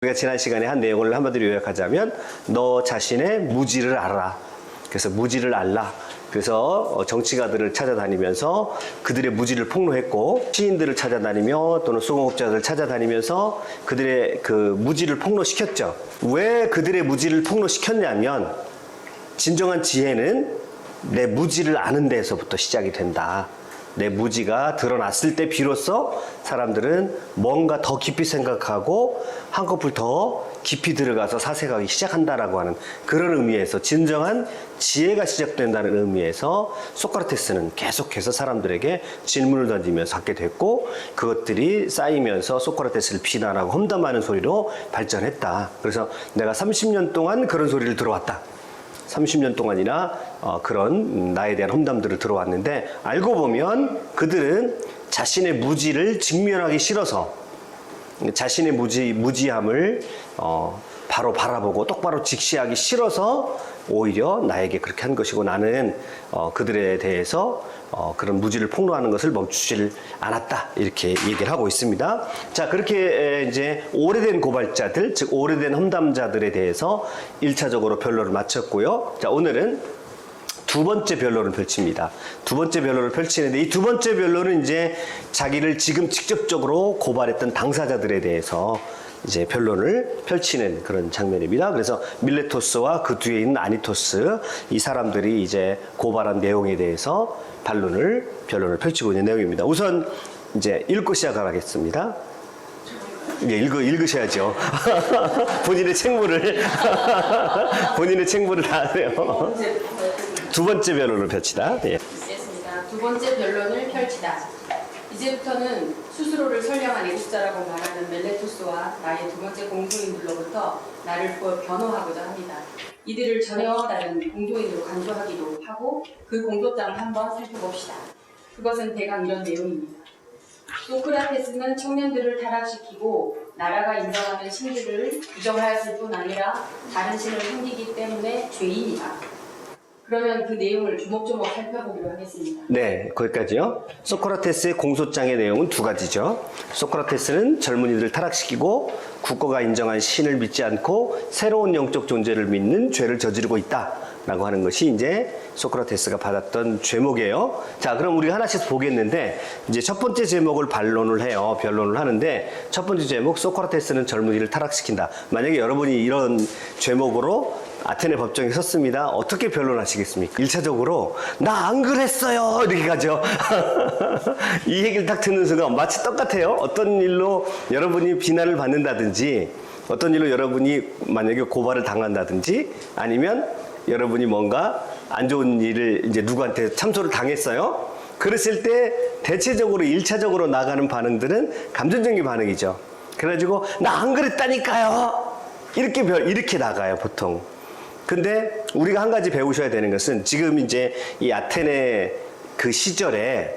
우리가 지난 시간에 한 내용을 한마디로 요약하자면 너 자신의 무지를 알아라. 그래서 무지를 알라. 그래서 정치가들을 찾아다니면서 그들의 무지를 폭로했고 시인들을 찾아다니며 또는 수공업자들을 찾아다니면서 그들의 그 무지를 폭로시켰죠. 왜 그들의 무지를 폭로시켰냐면 진정한 지혜는 내 무지를 아는 데에서부터 시작이 된다. 내 무지가 드러났을 때 비로소 사람들은 뭔가 더 깊이 생각하고 한꺼풀 더 깊이 들어가서 사색하기 시작한다라고 하는 그런 의미에서 진정한 지혜가 시작된다는 의미에서 소크라테스는 계속해서 사람들에게 질문을 던지면서 하게 됐고 그것들이 쌓이면서 소크라테스를 비난하고 험담하는 소리로 발전했다. 그래서 내가 30년 동안 그런 소리를 들어왔다. 30년 동안이나 그런 나에 대한 험담들을 들어왔는데 알고 보면 그들은 자신의 무지를 직면하기 싫어서 자신의 무지함을 바로 바라보고 똑바로 직시하기 싫어서 오히려 나에게 그렇게 한 것이고 나는 그들에 대해서 그런 무지를 폭로하는 것을 멈추질 않았다 이렇게 얘기를 하고 있습니다. 자, 그렇게 이제 오래된 고발자들 즉 오래된 험담자들에 대해서 1차적으로 변론을 마쳤고요. 자, 오늘은 두 번째 변론을 펼칩니다. 두 번째 변론을 펼치는데 이 두 번째 변론은 이제 자기를 지금 직접적으로 고발했던 당사자들에 대해서 이제 변론을 펼치는 그런 장면입니다. 그래서 밀레토스와 그 뒤에 있는 아니토스 이 사람들이 이제 고발한 내용에 대해서 변론을 펼치고 있는 내용입니다. 우선 이제 읽고 시작하겠습니다. 예, 읽으셔야죠. 본인의 책무를 다 하세요. 두 번째 변론을 펼치다. 예. 있습니다. 두 번째 변론을 펼치다. 이제부터는 스스로를 선량한 애국자라고 말하는 멜레토스와 나의 두 번째 공조인들로부터 나를 변호하고자 합니다. 이들을 전혀 다른 공조인으로 간주하기도 하고 그 공조장을 한번 살펴봅시다. 그것은 대강 이런 내용입니다. 소크라테스는 청년들을 타락시키고 나라가 인정하는 신들을 부정하였을 뿐 아니라 다른 신을 섬기기 때문에 죄인이다. 그러면 그 내용을 조목조목 살펴보기로 하겠습니다. 네, 거기까지요. 소크라테스의 공소장의 내용은 두 가지죠. 소크라테스는 젊은이들을 타락시키고 국가가 인정한 신을 믿지 않고 새로운 영적 존재를 믿는 죄를 저지르고 있다라고 하는 것이 이제 소크라테스가 받았던 죄목이에요. 자, 그럼 우리가 하나씩 보겠는데 이제 첫 번째 제목을 변론을 하는데 첫 번째 제목 소크라테스는 젊은이를 타락시킨다. 만약에 여러분이 이런 제목으로 아테네 법정에 섰습니다. 어떻게 변론하시겠습니까? 1차적으로 나 안 그랬어요 이렇게 가죠. 이 얘기를 딱 듣는 순간 마치 똑같아요. 어떤 일로 여러분이 비난을 받는다든지 어떤 일로 여러분이 만약에 고발을 당한다든지 아니면 여러분이 뭔가 안 좋은 일을 이제 누구한테 참소를 당했어요. 그랬을 때 대체적으로 1차적으로 나가는 반응들은 감정적인 반응이죠. 그래가지고 나 안 그랬다니까요 이렇게 나가요 보통. 근데 우리가 한 가지 배우셔야 되는 것은 지금 이제 이 아테네 그 시절에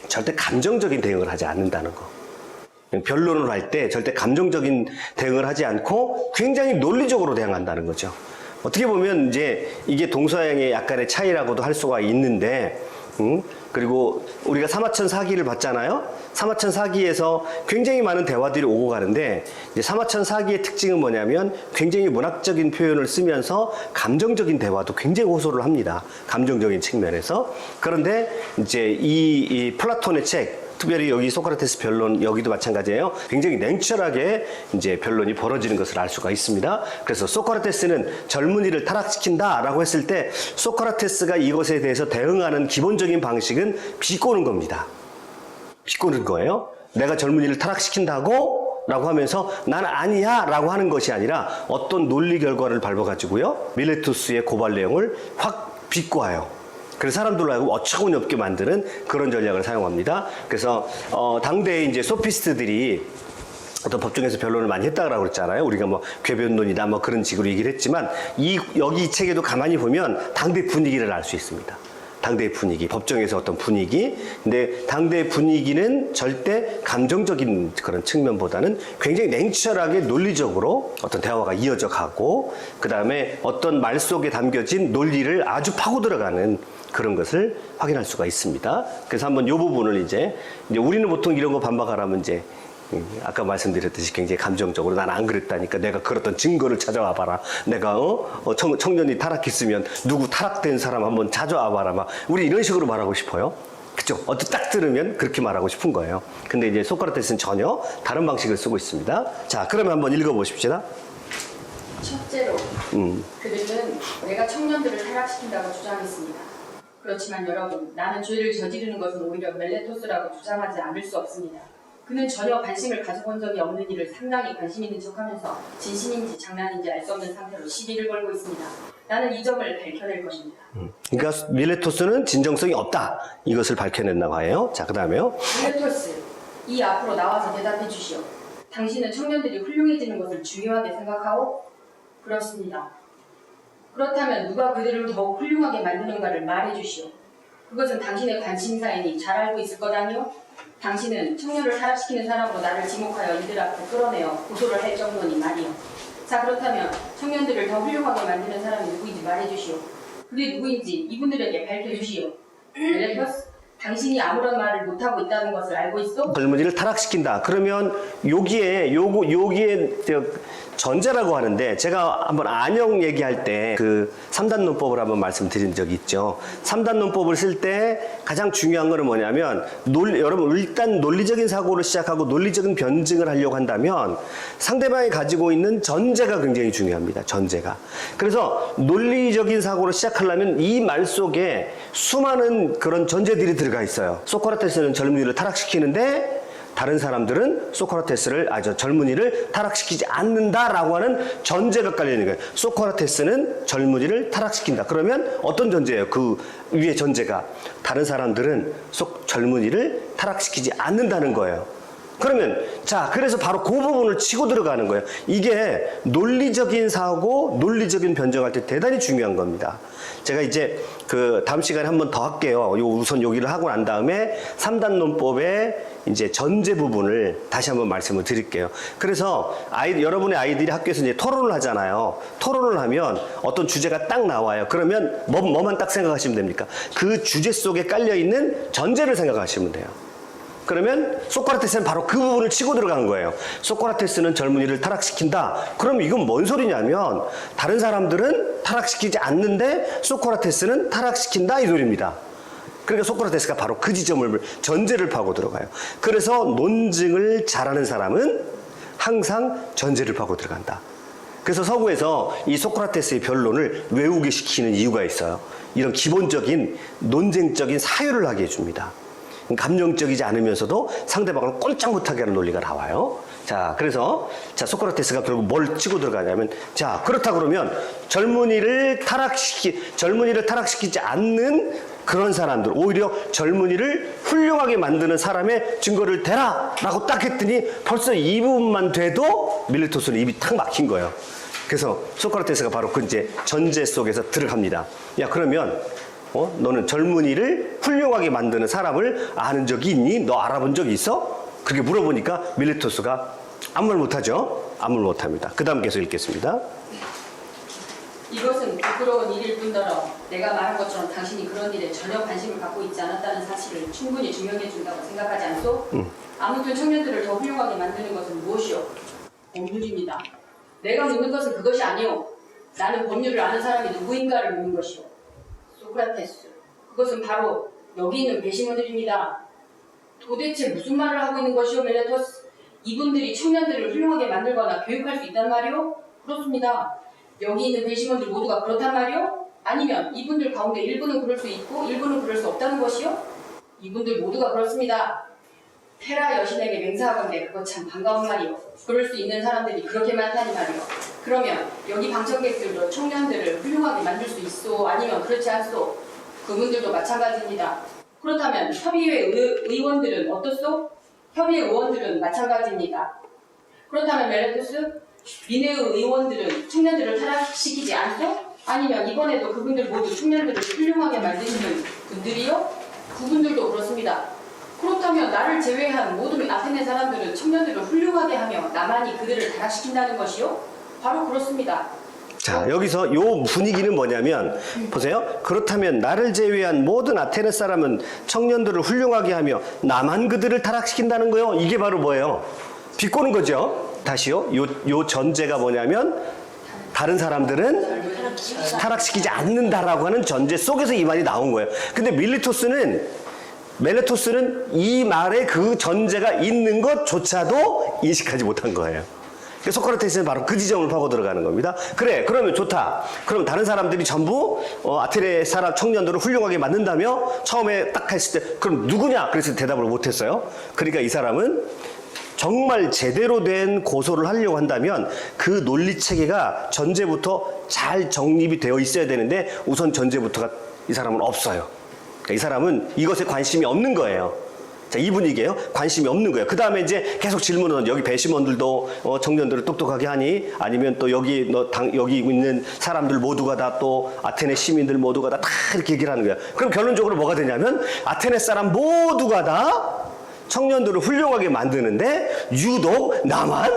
절대 감정적인 대응을 하지 않는다는 거. 변론을 할 때 절대 감정적인 대응을 하지 않고 굉장히 논리적으로 대응한다는 거죠. 어떻게 보면 이제 이게 동서양의 약간의 차이라고도 할 수가 있는데, 그리고 우리가 사마천 사기를 봤잖아요. 사마천 사기에서 굉장히 많은 대화들이 오고 가는데 이제 사마천 사기의 특징은 뭐냐면 굉장히 문학적인 표현을 쓰면서 감정적인 대화도 굉장히 호소를 합니다. 감정적인 측면에서. 그런데 이제 이 플라톤의 책 특별히 여기 소크라테스 변론 여기도 마찬가지예요. 굉장히 냉철하게 이제 변론이 벌어지는 것을 알 수가 있습니다. 그래서 소크라테스는 젊은이를 타락시킨다라고 했을 때 소크라테스가 이것에 대해서 대응하는 기본적인 방식은 비꼬는 겁니다. 비꼬는 거예요. 내가 젊은이를 타락시킨다고? 라고 하면서 난 아니야 라고 하는 것이 아니라 어떤 논리 결과를 밟아가지고요. 밀레토스의 고발 내용을 확 비꼬아요. 그래서 사람들로 하여금 어처구니 없게 만드는 그런 전략을 사용합니다. 그래서 당대의 이제 소피스트들이 어떤 법정에서 변론을 많이 했다고 그랬잖아요. 우리가 뭐 궤변론이다 뭐 그런 식으로 얘기를 했지만 여기 이 책에도 가만히 보면 당대 분위기를 알 수 있습니다. 당대의 분위기, 법정에서 어떤 분위기. 근데 당대의 분위기는 절대 감정적인 그런 측면보다는 굉장히 냉철하게 논리적으로 어떤 대화가 이어져 가고 그 다음에 어떤 말 속에 담겨진 논리를 아주 파고 들어가는 그런 것을 확인할 수가 있습니다. 그래서 한번 이 부분을 이제 우리는 보통 이런 거 반박하라면 이제 아까 말씀드렸듯이 굉장히 감정적으로 난 안 그랬다니까 내가 그랬던 증거를 찾아와 봐라. 내가 청년이 타락했으면 누구 타락된 사람 한번 찾아와 봐라. 막 우리 이런 식으로 말하고 싶어요. 그죠? 딱 들으면 그렇게 말하고 싶은 거예요. 근데 이제 소크라테스는 전혀 다른 방식을 쓰고 있습니다. 자, 그러면 한번 읽어보십시다. 첫째로 그들은 내가 청년들을 타락시킨다고 주장했습니다. 그렇지만 여러분, 나는 죄를 저지르는 것은 오히려 멜레토스라고 주장하지 않을 수 없습니다. 그는 전혀 관심을 가져본 적이 없는 일을 상당히 관심 있는 척하면서 진심인지 장난인지 알 수 없는 상태로 시비를 걸고 있습니다. 나는 이 점을 밝혀낼 것입니다. 그러니까 밀레토스는 진정성이 없다. 이것을 밝혀낸다고 해요. 자, 그 다음에요. 밀레토스, 이 앞으로 나와서 대답해 주시오. 당신은 청년들이 훌륭해지는 것을 중요하게 생각하오? 그렇습니다. 그렇다면 누가 그들을 더욱 훌륭하게 만드는가를 말해 주시오. 그것은 당신의 관심사이니 잘 알고 있을 거다니요? 당신은 청년을 타락시키는 사람으로 나를 지목하여 이들 앞에 끌어내어 고소를 할 정도니 말이요. 자, 그렇다면 청년들을 더 훌륭하게 만드는 사람이 누구인지 말해주시오. 그게 누구인지 이분들에게 밝혀주시오. 멜레토스, 당신이 아무런 말을 못하고 있다는 것을 알고 있어? 젊은이를 타락시킨다. 그러면 여기에 전제라고 하는데 제가 한번 안형 얘기할 때 그 3단 논법을 한번 말씀드린 적이 있죠. 3단 논법을 쓸 때 가장 중요한 거는 뭐냐면 여러분 일단 논리적인 사고를 시작하고 논리적인 변증을 하려고 한다면 상대방이 가지고 있는 전제가 굉장히 중요합니다. 전제가. 그래서 논리적인 사고를 시작하려면 이 말 속에 수많은 그런 전제들이 들어가 있어요. 소크라테스는 젊은이를 타락시키는데 다른 사람들은 젊은이를 타락시키지 않는다라고 하는 전제가 깔려있는 거예요. 소크라테스는 젊은이를 타락시킨다. 그러면 어떤 전제예요? 그 위에 전제가 다른 사람들은 젊은이를 타락시키지 않는다는 거예요. 그러면 그래서 바로 그 부분을 치고 들어가는 거예요. 이게 논리적인 사고, 논리적인 변정할 때 대단히 중요한 겁니다. 제가 이제 그 다음 시간에 한 번 더 할게요. 우선 여기를 하고 난 다음에 3단 논법의 이제 전제 부분을 다시 한번 말씀을 드릴게요. 그래서 여러분의 아이들이 학교에서 이제 토론을 하잖아요. 토론을 하면 어떤 주제가 딱 나와요. 그러면 뭐만 딱 생각하시면 됩니까? 그 주제 속에 깔려 있는 전제를 생각하시면 돼요. 그러면 소크라테스는 바로 그 부분을 치고 들어간 거예요. 소크라테스는 젊은이를 타락시킨다. 그럼 이건 뭔 소리냐면 다른 사람들은 타락시키지 않는데 소크라테스는 타락시킨다 이 소리입니다. 그러니까 소크라테스가 바로 그 지점을 전제를 파고 들어가요. 그래서 논증을 잘하는 사람은 항상 전제를 파고 들어간다. 그래서 서구에서 이 소크라테스의 변론을 외우게 시키는 이유가 있어요. 이런 기본적인 논쟁적인 사유를 하게 해줍니다. 감정적이지 않으면서도 상대방을 꼼짝 못하게 하는 논리가 나와요. 그래서 소크라테스가 결국 뭘 치고 들어가냐면 그렇다 그러면 젊은이를 타락시키지 않는 그런 사람들, 오히려 젊은이를 훌륭하게 만드는 사람의 증거를 대라! 라고 딱 했더니 벌써 이 부분만 돼도 밀레토스는 입이 탁 막힌 거예요. 그래서 소크라테스가 바로 그 이제 전제 속에서 들어갑니다. 그러면 너는 젊은이를 훌륭하게 만드는 사람을 아는 적이 있니? 너 알아본 적이 있어? 그렇게 물어보니까 밀레토스가 아무 말 못하죠? 아무 말 못합니다. 그 다음 계속 읽겠습니다. 이것은 부끄러운 일일 뿐더러 내가 말한 것처럼 당신이 그런 일에 전혀 관심을 갖고 있지 않았다는 사실을 충분히 증명해 준다고 생각하지 않소? 아무튼 청년들을 더 훌륭하게 만드는 것은 무엇이오? 법률입니다. 내가 묻는 것은 그것이 아니오. 나는 법률을 아는 사람이 누구인가를 묻는 것이오. 소크라테스, 그것은 바로 여기 있는 배심원들입니다. 도대체 무슨 말을 하고 있는 것이오, 멜레토스? 이분들이 청년들을 훌륭하게 만들거나 교육할 수 있단 말이오? 그렇습니다. 여기 있는 배심원들 모두가 그렇단 말이오? 아니면 이분들 가운데 일부는 그럴 수 있고 일부는 그럴 수 없다는 것이오? 이분들 모두가 그렇습니다. 테라 여신에게 맹세하건대 그거 참 반가운 말이오. 그럴 수 있는 사람들이 그렇게 많다니 말이오. 그러면 여기 방청객들도 청년들을 훌륭하게 만들 수 있소? 아니면 그렇지 않소? 그분들도 마찬가지입니다. 그렇다면 협의회 의원들은 어떻소? 협의회 의원들은 마찬가지입니다. 그렇다면 멜레토스, 민회의 의원들은 청년들을 타락시키지 않소? 아니면 이번에도 그분들 모두 청년들을 훌륭하게 만드시는 분들이요? 그분들도 그렇습니다. 그렇다면 나를 제외한 모든 아테네 사람들은 청년들을 훌륭하게 하며 나만이 그들을 타락시킨다는 것이요? 바로 그렇습니다. 여기서 요 분위기는 뭐냐면 보세요. 그렇다면 나를 제외한 모든 아테네 사람은 청년들을 훌륭하게 하며 나만 그들을 타락시킨다는 거예요. 이게 바로 뭐예요? 비꼬는 거죠. 다시요. 요 전제가 뭐냐면 다른 사람들은 타락시키지 않는다라고 하는 전제 속에서 이 말이 나온 거예요. 근데 멜레토스는 이 말에 그 전제가 있는 것조차도 인식하지 못한 거예요. 소크라테스는 바로 그 지점을 파고 들어가는 겁니다. 그래, 그러면 좋다. 그럼 다른 사람들이 전부 아테네 사람 청년들을 훌륭하게 만든다며 처음에 딱 했을 때 그럼 누구냐? 그래서 대답을 못했어요. 그러니까 이 사람은 정말 제대로 된 고소를 하려고 한다면 그 논리 체계가 전제부터 잘 정립이 되어 있어야 되는데 우선 전제부터가 이 사람은 없어요. 그러니까 이 사람은 이것에 관심이 없는 거예요. 자, 이 분위기예요. 관심이 없는 거예요. 그 다음에 이제 계속 질문은 여기 배심원들도 청년들을 똑똑하게 하니 아니면 또 여기 있는 사람들 모두가 다 또 아테네 시민들 모두가 다 이렇게 얘기를 하는 거예요. 그럼 결론적으로 뭐가 되냐면 아테네 사람 모두가 다 청년들을 훌륭하게 만드는데 유독 나만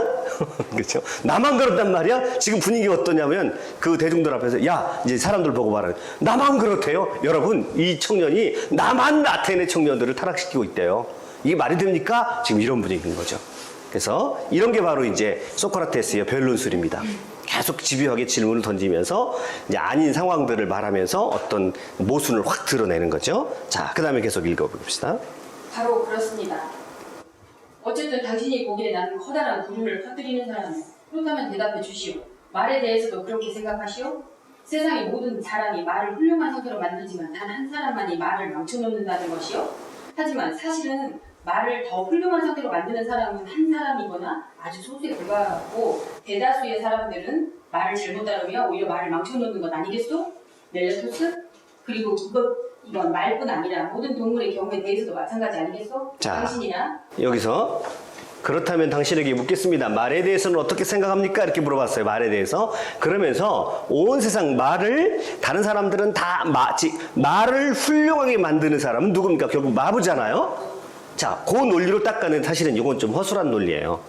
그렇죠? 나만 그렇단 말이야. 지금 분위기가 어떠냐면 그 대중들 앞에서 야 이제 사람들 보고 말하는 나만 그렇대요. 여러분 이 청년이 나만 아테네 청년들을 타락시키고 있대요. 이게 말이 됩니까? 지금 이런 분위기인 거죠. 그래서 이런 게 바로 이제 소크라테스의 변론술입니다. 계속 집요하게 질문을 던지면서 이제 아닌 상황들을 말하면서 어떤 모순을 확 드러내는 거죠. 자, 그 다음에 계속 읽어봅시다. 바로 그렇습니다. 어쨌든 당신이 보기에 나는 커다란 구름을 퍼뜨리는 사람이요. 그렇다면 대답해 주시오. 말에 대해서도 그렇게 생각하시오? 세상의 모든 사람이 말을 훌륭한 상태로 만들지만 단 한 사람만이 말을 망쳐놓는다는 것이요. 하지만 사실은 말을 더 훌륭한 상태로 만드는 사람은 한 사람이거나 아주 소수에 불과하고 대다수의 사람들은 말을 잘못 다루며 오히려 말을 망쳐놓는 것 아니겠소? 멜레토스? 그리고 이건 말뿐 아니라 모든 동물의 경우에 대해서도 마찬가지 아니겠소? 자, 당신이나 여기서 그렇다면 당신에게 묻겠습니다. 말에 대해서는 어떻게 생각합니까? 이렇게 물어봤어요. 말에 대해서. 그러면서 온 세상 말을 다른 사람들은 다 말을 훌륭하게 만드는 사람은 누굽니까? 결국 마부잖아요. 자, 그 논리로 딱 가는 사실은 이건 좀 허술한 논리예요.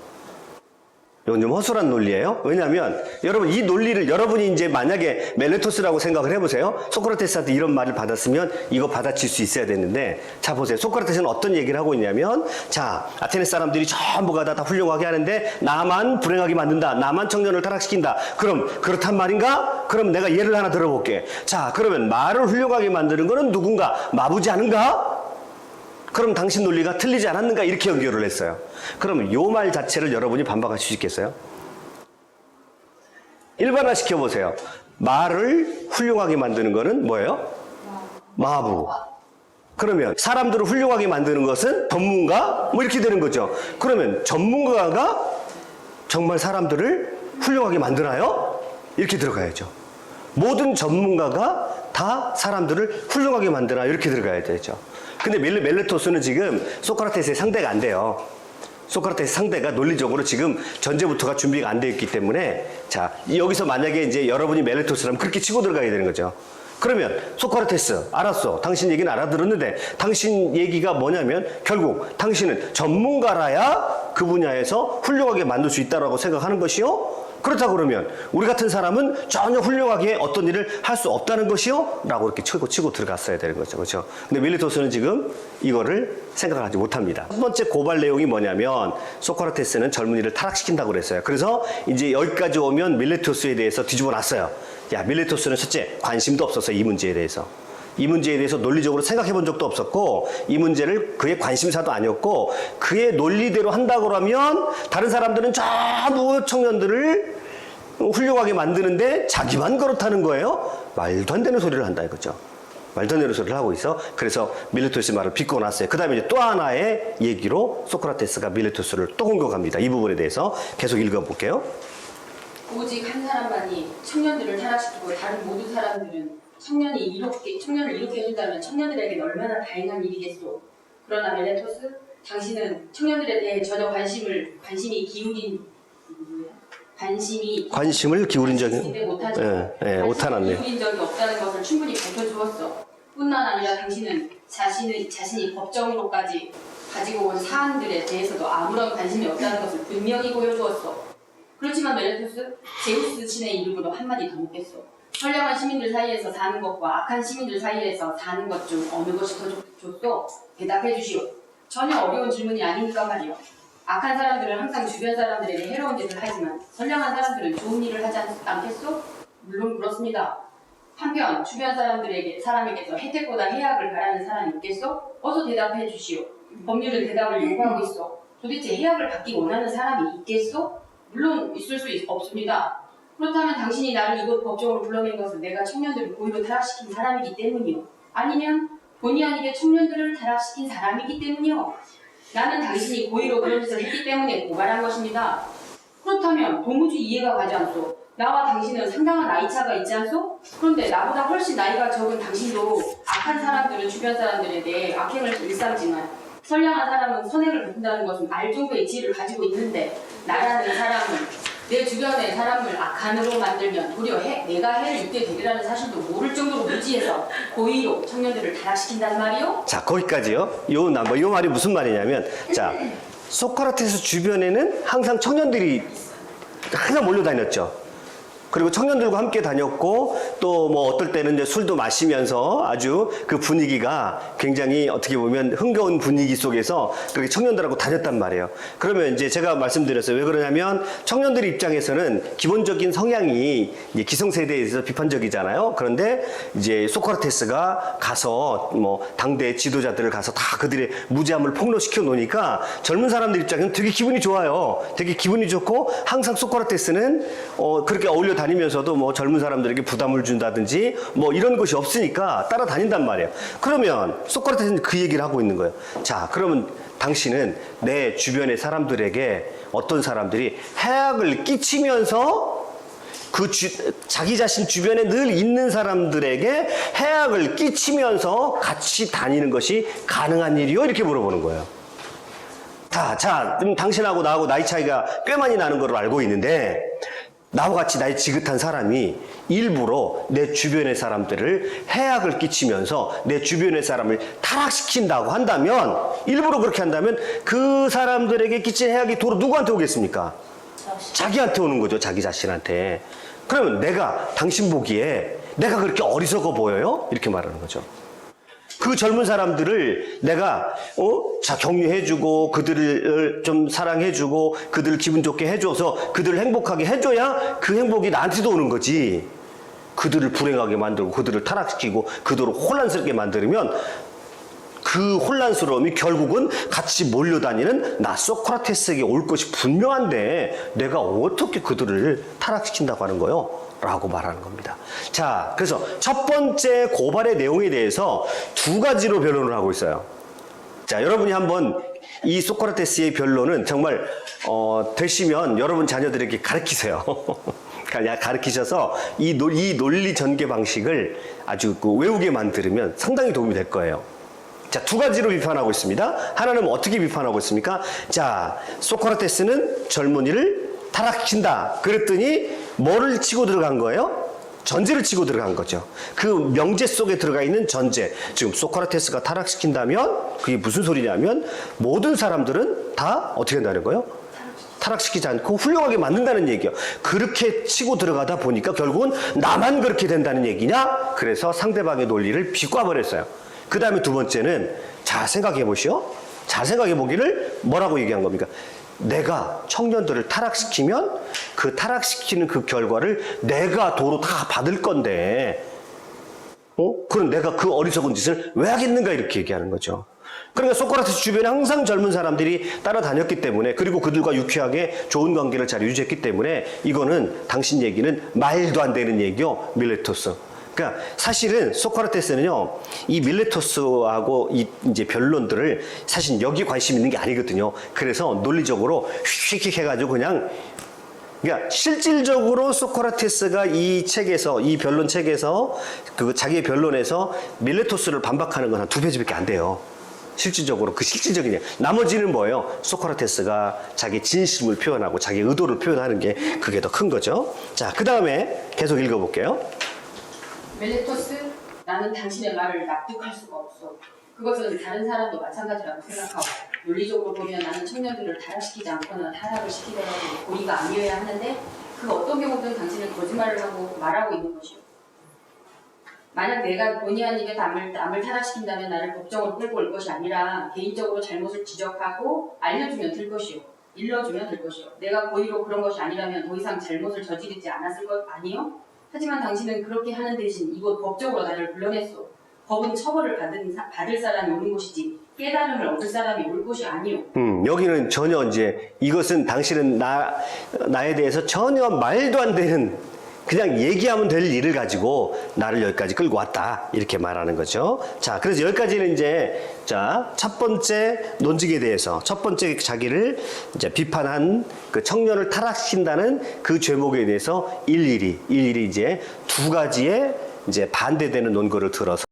이건 좀 허술한 논리예요. 왜냐하면 여러분 이 논리를 여러분이 이제 만약에 멜레토스라고 생각을 해보세요. 소크라테스한테 이런 말을 받았으면 이거 받아칠 수 있어야 되는데 자 보세요. 소크라테스는 어떤 얘기를 하고 있냐면 자 아테네 사람들이 전부가 다 훌륭하게 하는데 나만 불행하게 만든다. 나만 청년을 타락시킨다. 그럼 그렇단 말인가? 그럼 내가 예를 하나 들어볼게. 자 그러면 말을 훌륭하게 만드는 거는 누군가? 마부지 않은가? 그럼 당신 논리가 틀리지 않았는가? 이렇게 연결을 했어요. 그러면 요 말 자체를 여러분이 반박하실 수 있겠어요? 일반화 시켜보세요. 말을 훌륭하게 만드는 거는 뭐예요? 마부. 그러면 사람들을 훌륭하게 만드는 것은 전문가? 뭐 이렇게 되는 거죠. 그러면 전문가가 정말 사람들을 훌륭하게 만드나요? 이렇게 들어가야죠. 모든 전문가가 다 사람들을 훌륭하게 만드나 이렇게 들어가야 되죠. 근데 멜레토스는 지금 소크라테스의 상대가 안 돼요. 소크라테스 상대가 논리적으로 지금 전제부터가 준비가 안 되어 있기 때문에 자 여기서 만약에 이제 여러분이 멜레토스라면 그렇게 치고 들어가야 되는 거죠. 그러면 소크라테스 알았어. 당신 얘기는 알아들었는데 당신 얘기가 뭐냐면 결국 당신은 전문가라야 그 분야에서 훌륭하게 만들 수 있다고 생각하는 것이요? 그렇다 그러면 우리 같은 사람은 전혀 훌륭하게 어떤 일을 할 수 없다는 것이요? 라고 이렇게 치고 들어갔어야 되는 거죠. 그렇죠? 근데 멜레토스는 지금 이거를 생각하지 못합니다. 첫 번째 고발 내용이 뭐냐면 소크라테스는 젊은이를 타락시킨다고 그랬어요. 그래서 이제 여기까지 오면 멜레토스에 대해서 뒤집어 놨어요. 야, 멜레토스는 첫째 관심도 없었어요. 이 문제에 대해서. 이 문제에 대해서 논리적으로 생각해 본 적도 없었고 이 문제를 그의 관심사도 아니었고 그의 논리대로 한다고 하면 다른 사람들은 전부 청년들을 훌륭하게 만드는데 자기만 그렇다는 거예요. 말도 안 되는 소리를 한다 이거죠. 말도 안 되는 소리를 하고 있어. 그래서 멜레토스의 말을 비꼬놨어요. 그 다음에 이제 또 하나의 얘기로 소크라테스가 멜레토스를 또 공격합니다. 이 부분에 대해서 계속 읽어볼게요. 오직 한 사람만이 청년들을 타락시키고 다른 모든 사람들은 청년을 이롭게 해준다면 청년들에게 얼마나 다행한 일이겠소. 그러나 멜레토스, 당신은 청년들에 대해 전혀 관심을 기울인 적이 오타났네요. 기울인 적이 없다는 것을 충분히 밝혀주었어. 뿐만 아니라 당신은 자신이 법정으로까지 가지고 온 사안들에 대해서도 아무런 관심이 없다는 것을 분명히 보여주었어. 그렇지만 멜레토스, 제우스 신의 이름으로 한마디 더 묻겠소. 선량한 시민들 사이에서 사는 것과 악한 시민들 사이에서 사는 것 중 어느 것이 더 좋소? 대답해 주시오. 전혀 어려운 질문이 아니니까 말이오. 악한 사람들은 항상 주변 사람들에게 해로운 짓을 하지만 선량한 사람들은 좋은 일을 하지 않겠소? 물론 그렇습니다. 한편 주변 사람에게서 혜택보다 해악을 바라는 사람이 있겠소? 어서 대답해 주시오. 법률은 대답을 요구하고 있어. 도대체 해악을 받기 원하는 사람이 있겠소? 물론 있을 수 없습니다. 그렇다면 당신이 나를 이곳 법정으로 불러낸 것은 내가 청년들을 고의로 타락시킨 사람이기 때문이요. 아니면 본의 아니게 청년들을 타락시킨 사람이기 때문이요. 나는 당신이 고의로 그런 짓을 했기 때문에 고발한 것입니다. 그렇다면 도무지 이해가 가지 않소. 나와 당신은 상당한 나이차가 있지 않소? 그런데 나보다 훨씬 나이가 적은 당신도 악한 사람들은 주변 사람들에 대해 악행을 일삼지만 선량한 사람은 선행을 베푼다는 것은 알 정도의 지혜를 가지고 있는데 나라는 사람은 내 주변의 사람을 악한으로 만들면 도리어 내가 해를 입게 되리라는 사실도 모를 정도로 무지해서 고의로 청년들을 타락시킨단 말이요? 자, 거기까지요. 요 말이 무슨 말이냐면, 자, 소크라테스 주변에는 항상 청년들이 항상 몰려다녔죠. 그리고 청년들과 함께 다녔고 또 뭐 어떨 때는 이제 술도 마시면서 아주 그 분위기가 굉장히 어떻게 보면 흥겨운 분위기 속에서 그렇게 청년들하고 다녔단 말이에요. 그러면 이제 제가 말씀드렸어요. 왜 그러냐면 청년들 입장에서는 기본적인 성향이 이제 기성세대에 대해서 비판적이잖아요. 그런데 이제 소크라테스가 가서 뭐 당대 지도자들을 가서 다 그들의 무지함을 폭로시켜 놓으니까 젊은 사람들 입장에서는 되게 기분이 좋아요. 되게 기분이 좋고 항상 소크라테스는 그렇게 어울려 다니면서도 뭐 젊은 사람들에게 부담을 준다든지 뭐 이런 것이 없으니까 따라다닌단 말이에요. 그러면 소크라테스는 그 얘기를 하고 있는 거예요. 자, 그러면 당신은 내 주변의 사람들에게 어떤 사람들이 해악을 끼치면서 자기 자신 주변에 늘 있는 사람들에게 해악을 끼치면서 같이 다니는 것이 가능한 일이요? 이렇게 물어보는 거예요. 자, 당신하고 나하고 나이 차이가 꽤 많이 나는 걸로 알고 있는데 나와 같이 나이 지긋한 사람이 일부러 내 주변의 사람들을 해악을 끼치면서 내 주변의 사람을 타락시킨다고 한다면, 일부러 그렇게 한다면 그 사람들에게 끼친 해악이 도로 누구한테 오겠습니까? 자기한테 오는 거죠. 자기 자신한테. 그러면 당신 보기에 내가 그렇게 어리석어 보여요? 이렇게 말하는 거죠. 그 젊은 사람들을 내가 격려해주고 그들을 좀 사랑해주고 그들을 기분 좋게 해줘서 그들을 행복하게 해줘야 그 행복이 나한테도 오는 거지. 그들을 불행하게 만들고 그들을 타락시키고 그들을 혼란스럽게 만들면 그 혼란스러움이 결국은 같이 몰려다니는 나 소크라테스에게 올 것이 분명한데 내가 어떻게 그들을 타락시킨다고 하는 거요? 라고 말하는 겁니다. 자, 그래서 첫 번째 고발의 내용에 대해서 두 가지로 변론을 하고 있어요. 자, 여러분이 한번 이 소크라테스의 변론은 정말 되시면 여러분 자녀들에게 가르치세요. 가르치셔서 이 논리 전개 방식을 아주 외우게 만들면 상당히 도움이 될 거예요. 자, 두 가지로 비판하고 있습니다. 하나는 어떻게 비판하고 있습니까? 자, 소크라테스는 젊은이를 타락시킨다. 그랬더니 뭐를 치고 들어간 거예요? 전제를 치고 들어간 거죠. 그 명제 속에 들어가 있는 전제. 지금 소크라테스가 타락시킨다면 그게 무슨 소리냐면 모든 사람들은 다 어떻게 한다는 거예요? 타락시키지 않고 훌륭하게 만든다는 얘기예요. 그렇게 치고 들어가다 보니까 결국은 나만 그렇게 된다는 얘기냐? 그래서 상대방의 논리를 비꼬아버렸어요. 그 다음에 두 번째는 잘 생각해 보시오. 잘 생각해 보기를 뭐라고 얘기한 겁니까? 내가 청년들을 타락시키면 그 타락시키는 그 결과를 내가 도로 다 받을 건데 그럼 내가 그 어리석은 짓을 왜 하겠는가 이렇게 얘기하는 거죠. 그러니까 소크라테스 주변에 항상 젊은 사람들이 따라다녔기 때문에 그리고 그들과 유쾌하게 좋은 관계를 잘 유지했기 때문에 이거는 당신 얘기는 말도 안 되는 얘기요. 밀레토스. 그러니까 사실은 소크라테스는요, 이 밀레토스하고 이제 변론들을 사실 여기 관심 있는 게 아니거든요. 그래서 논리적으로 휙휙 해가지고 그러니까 실질적으로 소크라테스가 이 책에서, 이 변론 책에서 그 자기의 변론에서 밀레토스를 반박하는 건 한 2페이지밖에 안 돼요. 실질적으로 그 실질적인 얘기. 나머지는 뭐예요? 소크라테스가 자기 진심을 표현하고 자기 의도를 표현하는 게 그게 더 큰 거죠. 자, 그 다음에 계속 읽어볼게요. 밀레토스, 나는 당신의 말을 납득할 수가 없어. 그것은 다른 사람도 마찬가지라고 생각하고 논리적으로 보면 나는 청년들을 타락시키지 않거나 타락을 시키더라도 고의가 아니어야 하는데 그 어떤 경우든 당신은 거짓말을 하고 말하고 있는 것이오. 만약 내가 본의 아니게 남을 타락시킨다면 나를 법정으로 끌고 올 것이 아니라 개인적으로 잘못을 지적하고 알려주면 될 것이오. 일러주면 될 것이요. 내가 고의로 그런 것이 아니라면 더 이상 잘못을 저지르지 않았을 것 아니요? 하지만 당신은 그렇게 하는 대신 이곳 법적으로 나를 불러냈소. 법은 처벌을 받을 사람이 오는 곳이지 깨달음을 얻을 사람이 올 곳이 아니오. 여기는 전혀 이제 이것은 당신은 나에 대해서 전혀 말도 안 되는 그냥 얘기하면 될 일을 가지고 나를 여기까지 끌고 왔다. 이렇게 말하는 거죠. 자, 그래서 여기까지는 이제 자, 첫 번째 논증에 대해서 첫 번째 자기를 이제 비판한 그 청년을 타락시킨다는 그 죄목에 대해서 일일이 이제 두 가지의 이제 반대되는 논거를 들어서